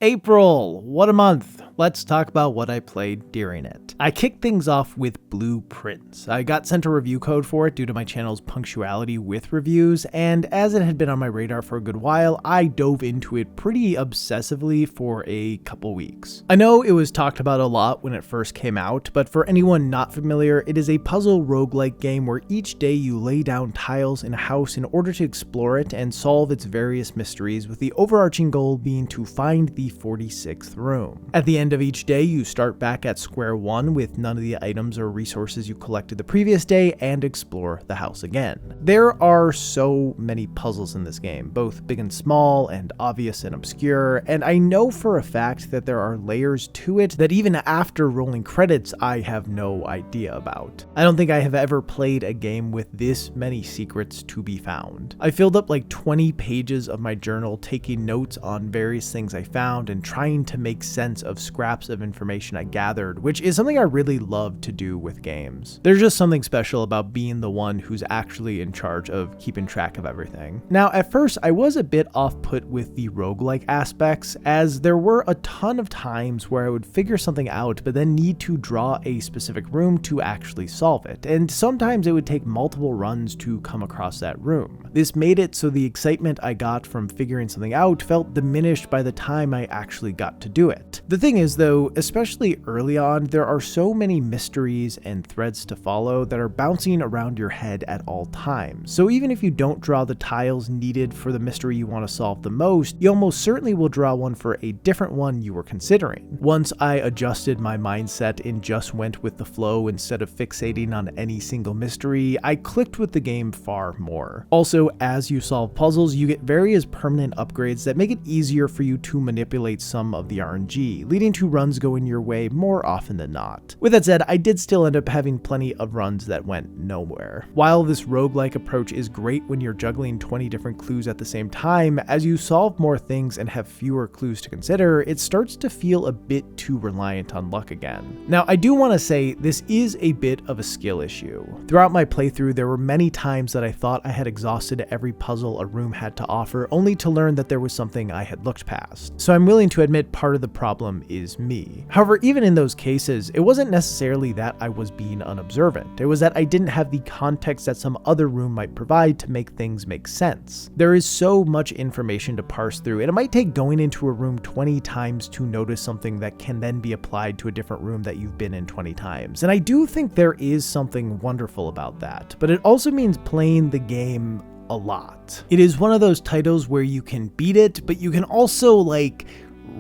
April, what a month. Let's talk about what I played during it. I kicked things off with Blueprints. I got sent a review code for it due to my channel's punctuality with reviews, and as it had been on my radar for a good while, I dove into it pretty obsessively for a couple weeks. I know it was talked about a lot when it first came out, but for anyone not familiar, it is a puzzle roguelike game where each day you lay down tiles in a house in order to explore it and solve its various mysteries, with the overarching goal being to find the 46th room. At the end of each day, you start back at square one with none of the items or resources you collected the previous day and explore the house again. There are so many puzzles in this game, both big and small and obvious and obscure, and I know for a fact that there are layers to it that even after rolling credits I have no idea about. I don't think I have ever played a game with this many secrets to be found. I filled up like 20 pages of my journal taking notes on various things I found and trying to make sense of scraps of information I gathered, which is something I really love to do with games. There's just something special about being the one who's actually in charge of keeping track of everything. Now, at first, I was a bit off-put with the roguelike aspects, as there were a ton of times where I would figure something out but then need to draw a specific room to actually solve it, and sometimes it would take multiple runs to come across that room. This made it so the excitement I got from figuring something out felt diminished by the time I actually got to do it. The thing is though, especially early on, there are so many mysteries and threads to follow that are bouncing around your head at all times. So even if you don't draw the tiles needed for the mystery you want to solve the most, you almost certainly will draw one for a different one you were considering. Once I adjusted my mindset and just went with the flow instead of fixating on any single mystery, I clicked with the game far more. Also, as you solve puzzles, you get various permanent upgrades that make it easier for you to manipulate some of the RNG, leading to runs going your way more often than not. With that said, I did still end up having plenty of runs that went nowhere. While this roguelike approach is great when you're juggling 20 different clues at the same time, as you solve more things and have fewer clues to consider, it starts to feel a bit too reliant on luck again. Now, I do want to say this is a bit of a skill issue. Throughout my playthrough, there were many times that I thought I had exhausted every puzzle a room had to offer, only to learn that there was something I had looked past. So I'm willing to admit part of the problem is me. However, even in those cases, it wasn't necessarily that I was being unobservant. It was that I didn't have the context that some other room might provide to make things make sense. There is so much information to parse through, and it might take going into a room 20 times to notice something that can then be applied to a different room that you've been in 20 times. And I do think there is something wonderful about that, but it also means playing the game a lot. It is one of those titles where you can beat it, but you can also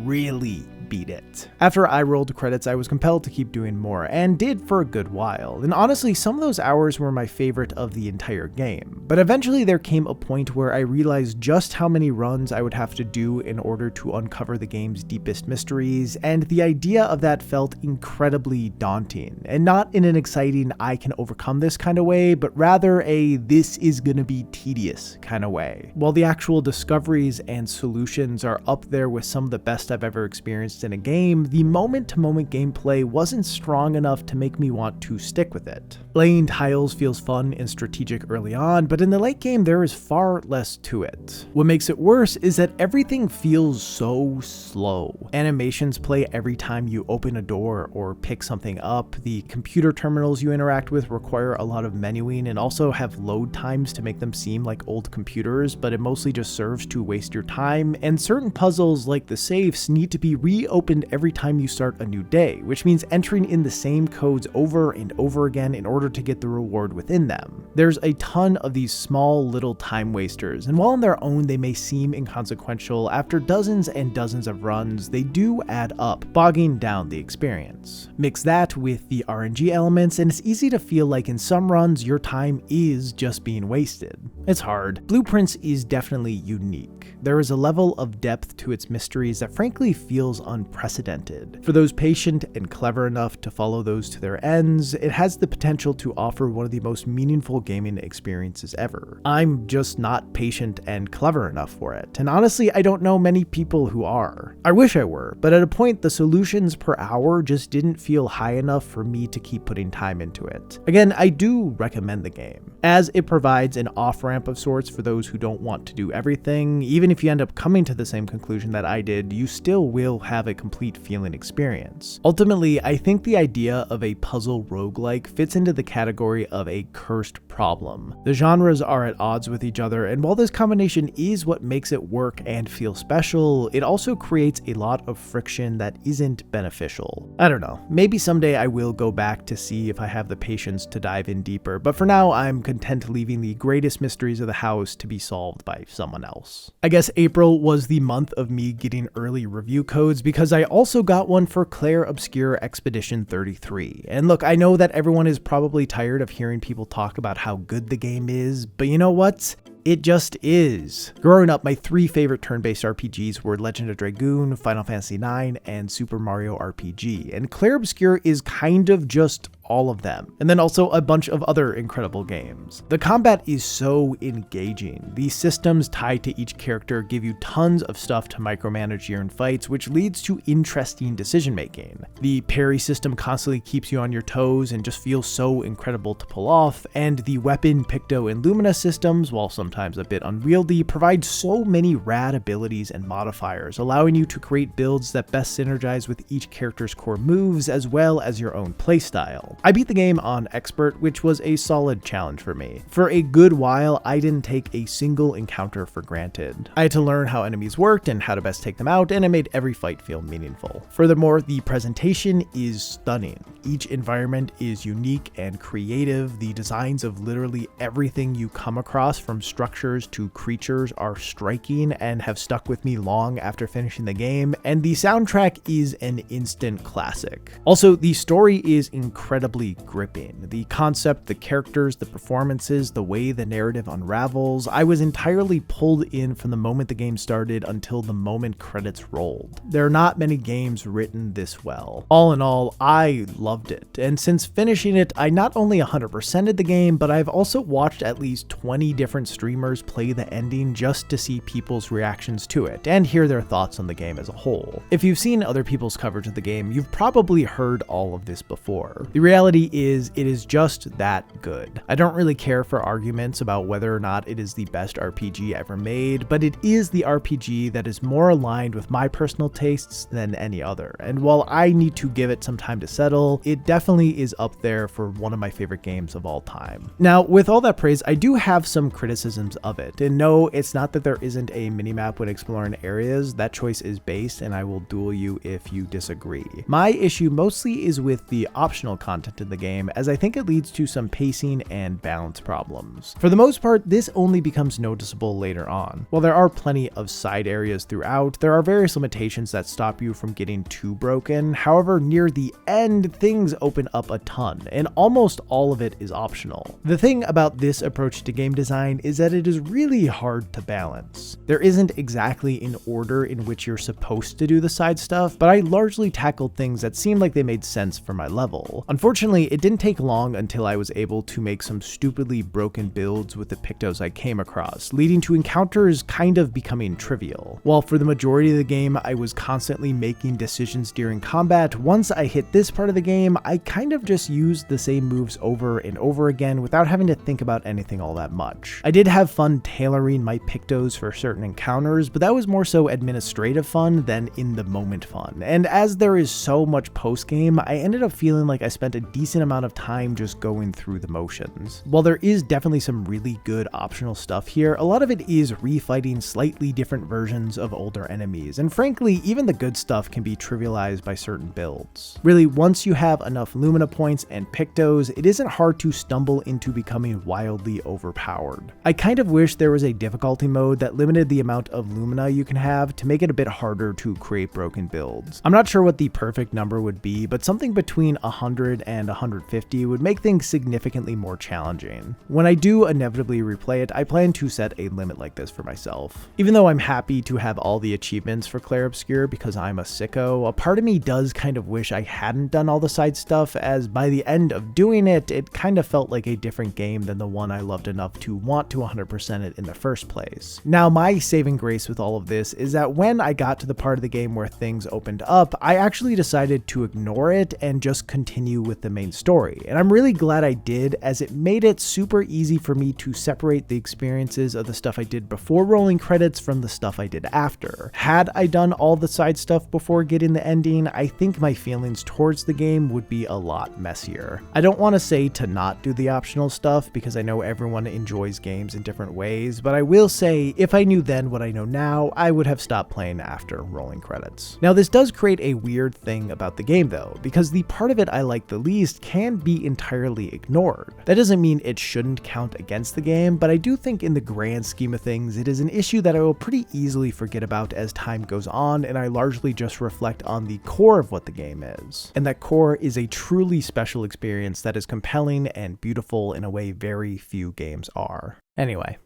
really beat it. After I rolled credits, I was compelled to keep doing more, and did for a good while, and honestly some of those hours were my favorite of the entire game. But eventually there came a point where I realized just how many runs I would have to do in order to uncover the game's deepest mysteries, and the idea of that felt incredibly daunting, and not in an exciting I can overcome this kind of way, but rather a this is gonna be tedious kind of way. While the actual discoveries and solutions are up there with some of the best I've ever experienced in a game, the moment-to-moment gameplay wasn't strong enough to make me want to stick with it. Laying tiles feels fun and strategic early on, but in the late game there is far less to it. What makes it worse is that everything feels so slow. Animations play every time you open a door or pick something up. The computer terminals you interact with require a lot of menuing and also have load times to make them seem like old computers, but it mostly just serves to waste your time, and certain puzzles like the safes need to be reopened every time you start a new day, which means entering in the same codes over and over again in order to get the reward within them. There's a ton of these small little time wasters, and while on their own they may seem inconsequential, after dozens and dozens of runs, they do add up, bogging down the experience. Mix that with the RNG elements, and it's easy to feel like in some runs your time is just being wasted. It's hard. Blueprints is definitely unique. There is a level of depth to its mysteries that frankly feels unprecedented. For those patient and clever enough to follow those to their ends, it has the potential to offer one of the most meaningful gaming experiences ever. I'm just not patient and clever enough for it, and honestly, I don't know many people who are. I wish I were, but at a point, the solutions per hour just didn't feel high enough for me to keep putting time into it. Again, I do recommend the game, as it provides an off-ramp of sorts for those who don't want to do everything. Even if you end up coming to the same conclusion that I did, you still will have a complete feeling experience. Ultimately, I think the idea of a puzzle roguelike fits into the category of a cursed problem. The genres are at odds with each other, and while this combination is what makes it work and feel special, it also creates a lot of friction that isn't beneficial. I don't know, maybe someday I will go back to see if I have the patience to dive in deeper, but for now I'm content leaving the greatest mysteries of the house to be solved by someone else. I guess April was the month of me getting early review codes because I also got one for Clair Obscur Expedition 33. And look, I know that everyone is probably tired of hearing people talk about how good the game is, but you know what? It just is. Growing up, my three favorite turn-based RPGs were Legend of Dragoon, Final Fantasy IX, and Super Mario RPG, and Clair Obscur is kind of just all of them, and then also a bunch of other incredible games. The combat is so engaging. The systems tied to each character give you tons of stuff to micromanage during fights, which leads to interesting decision making. The parry system constantly keeps you on your toes and just feels so incredible to pull off, and the weapon, Picto, and Lumina systems, while sometimes a bit unwieldy, provide so many rad abilities and modifiers, allowing you to create builds that best synergize with each character's core moves as well as your own playstyle. I beat the game on Expert, which was a solid challenge for me. For a good while, I didn't take a single encounter for granted. I had to learn how enemies worked and how to best take them out, and it made every fight feel meaningful. Furthermore, the presentation is stunning. Each environment is unique and creative. The designs of literally everything you come across, from structures to creatures, are striking and have stuck with me long after finishing the game, and the soundtrack is an instant classic. Also, the story is incredibly gripping. The concept, the characters, the performances, the way the narrative unravels, I was entirely pulled in from the moment the game started until the moment credits rolled. There are not many games written this well. All in all, I loved it, and since finishing it, I not only 100%ed the game, but I've also watched at least 20 different streamers play the ending just to see people's reactions to it and hear their thoughts on the game as a whole. If you've seen other people's coverage of the game, you've probably heard all of this before. The reality is, it is just that good. I don't really care for arguments about whether or not it is the best RPG ever made, but it is the RPG that is more aligned with my personal tastes than any other. And while I need to give it some time to settle, it definitely is up there for one of my favorite games of all time. Now, with all that praise, I do have some criticisms of it. And no, it's not that there isn't a minimap when exploring areas. That choice is based, and I will duel you if you disagree. My issue mostly is with the optional content in the game, as I think it leads to some pacing and balance problems. For the most part, this only becomes noticeable later on. While there are plenty of side areas throughout, there are various limitations that stop you from getting too broken. However, near the end, things open up a ton, and almost all of it is optional. The thing about this approach to game design is that it is really hard to balance. There isn't exactly an order in which you're supposed to do the side stuff, but I largely tackled things that seemed like they made sense for my level. Unfortunately, it didn't take long until I was able to make some stupidly broken builds with the Pictos I came across, leading to encounters kind of becoming trivial. While for the majority of the game, I was constantly making decisions during combat, once I hit this part of the game, I kind of just used the same moves over and over again without having to think about anything all that much. I did have fun tailoring my Pictos for certain encounters, but that was more so administrative fun than in the moment fun. And as there is so much post-game, I ended up feeling like I spent a decent amount of time just going through the motions. While there is definitely some really good optional stuff here, a lot of it is refighting slightly different versions of older enemies, and frankly, even the good stuff can be trivialized by certain builds. Really, once you have enough Lumina points and Pictos, it isn't hard to stumble into becoming wildly overpowered. I kind of wish there was a difficulty mode that limited the amount of Lumina you can have to make it a bit harder to create broken builds. I'm not sure what the perfect number would be, but something between 100 and 150 would make things significantly more challenging. When I do inevitably replay it, I plan to set a limit like this for myself. Even though I'm happy to have all the achievements for Clair Obscur because I'm a sicko, a part of me does kind of wish I hadn't done all the side stuff, as by the end of doing it, it kind of felt like a different game than the one I loved enough to want to 100% it in the first place. Now, my saving grace with all of this is that when I got to the part of the game where things opened up, I actually decided to ignore it and just continue with the main story. And I'm really glad I did, as it made it super easy for me to separate the experiences of the stuff I did before rolling credits from the stuff I did after. Had I done all the side stuff before getting the ending, I think my feelings towards the game would be a lot messier. I don't want to say to not do the optional stuff because I know everyone enjoys games in different ways, but I will say if I knew then what I know now, I would have stopped playing after rolling credits. Now, this does create a weird thing about the game though, because the part of it I like the least can be entirely ignored. That doesn't mean it shouldn't count against the game, but I do think in the grand scheme of things, it is an issue that I will pretty easily forget about as time goes on, and I largely just reflect on the core of what the game is. And that core is a truly special experience that is compelling and beautiful in a way very few games are. Anyway,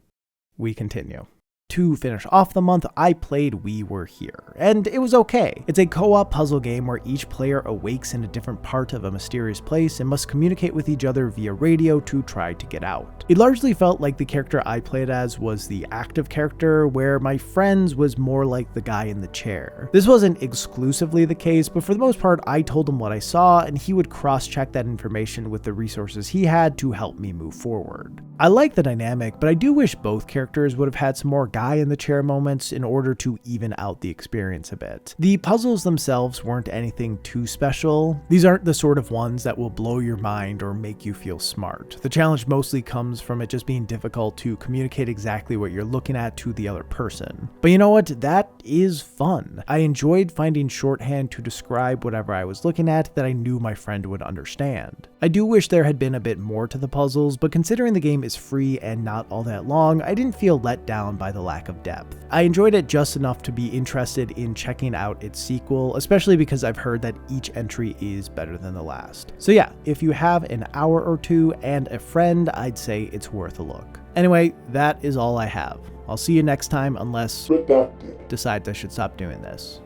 we continue. To finish off the month, I played We Were Here, and it was okay. It's a co-op puzzle game where each player awakes in a different part of a mysterious place and must communicate with each other via radio to try to get out. It largely felt like the character I played as was the active character, where my friends was more like the guy in the chair. This wasn't exclusively the case, but for the most part, I told him what I saw, and he would cross-check that information with the resources he had to help me move forward. I like the dynamic, but I do wish both characters would have had some more guy in the chair moments in order to even out the experience a bit. The puzzles themselves weren't anything too special. These aren't the sort of ones that will blow your mind or make you feel smart. The challenge mostly comes from it just being difficult to communicate exactly what you're looking at to the other person. But you know what? That is fun. I enjoyed finding shorthand to describe whatever I was looking at that I knew my friend would understand. I do wish there had been a bit more to the puzzles, but considering the game is free and not all that long, I didn't feel let down by the lack of depth. I enjoyed it just enough to be interested in checking out its sequel, especially because I've heard that each entry is better than the last. So yeah, if you have an hour or two and a friend, I'd say it's worth a look. Anyway, that is all I have. I'll see you next time unless decides I should stop doing this.